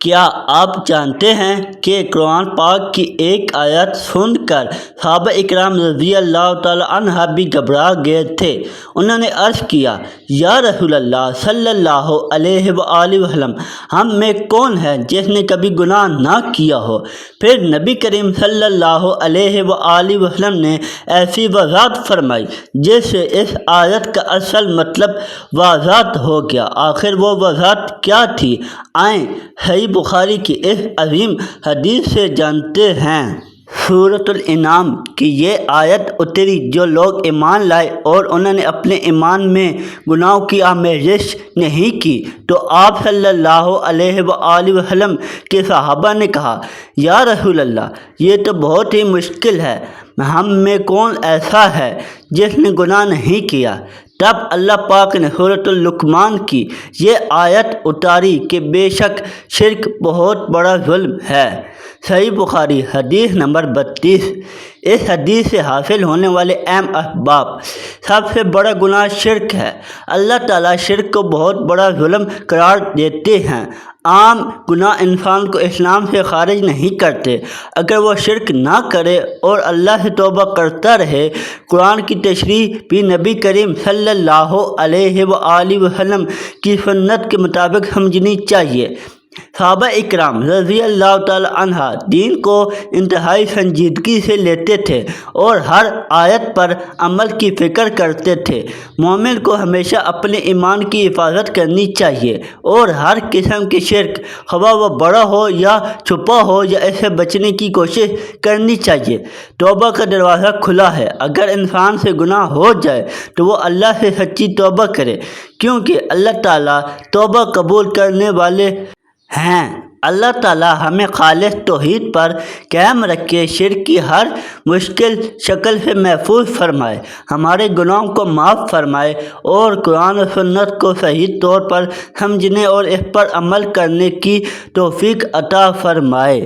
کیا آپ جانتے ہیں کہ قرآن پاک کی ایک آیت سن کر صحابہ اکرام رضی اللہ تعالی عنہ بھی گھبرا گئے تھے۔ انہوں نے عرض کیا، یا رسول اللہ صلی اللہ علیہ وآلہ وسلم، ہم میں کون ہے جس نے کبھی گناہ نہ کیا ہو؟ پھر نبی کریم صلی اللہ علیہ وآلہ وسلم نے ایسی وضاحت فرمائی جس سے اس آیت کا اصل مطلب واضح ہو گیا۔ آخر وہ وضاحت کیا تھی؟ آئیں صحیح بخاری کی اس عظیم حدیث سے جانتے ہیں۔ سورۃ الانعام کی یہ آیت اتری جو لوگ ایمان لائے اور انہوں نے اپنے ایمان میں گناہوں کی آمیزش نہیں کی، تو آپ صلی اللہ علیہ وآلہ وسلم کے صحابہ نے کہا، یا رسول اللہ، یہ تو بہت ہی مشکل ہے، ہم میں کون ایسا ہے جس نے گناہ نہیں کیا؟ تب اللہ پاک نے سورۃ لقمان کی یہ آیت اتاری کہ بے شک شرک بہت بڑا ظلم ہے۔ صحیح بخاری حدیث نمبر 32۔ اس حدیث سے حاصل ہونے والے اہم اسباب: سب سے بڑا گناہ شرک ہے۔ اللہ تعالیٰ شرک کو بہت بڑا ظلم قرار دیتے ہیں۔ عام گناہ انسان کو اسلام سے خارج نہیں کرتے اگر وہ شرک نہ کرے اور اللہ سے توبہ کرتا رہے۔ قرآن کی تشریح بھی نبی کریم صلی اللہ علیہ وآلہ وسلم کی سنت کے مطابق سمجھنی چاہیے۔ صحابہ اکرام رضی اللہ تعالی عنہ دین کو انتہائی سنجیدگی سے لیتے تھے اور ہر آیت پر عمل کی فکر کرتے تھے۔ مومن کو ہمیشہ اپنے ایمان کی حفاظت کرنی چاہیے اور ہر قسم کے شرک، خواہ وہ بڑا ہو یا چھپا ہو، یا اس سے بچنے کی کوشش کرنی چاہیے۔ توبہ کا دروازہ کھلا ہے۔ اگر انسان سے گناہ ہو جائے تو وہ اللہ سے سچی توبہ کرے، کیونکہ اللہ تعالیٰ توبہ قبول کرنے والے ہیں۔ اللہ تعالیٰ ہمیں خالص توحید پر قائم رکھے، شرک کی ہر مشکل شکل سے محفوظ فرمائے، ہمارے گناہوں کو معاف فرمائے اور قرآن و سنت کو صحیح طور پر سمجھنے اور اس پر عمل کرنے کی توفیق عطا فرمائے۔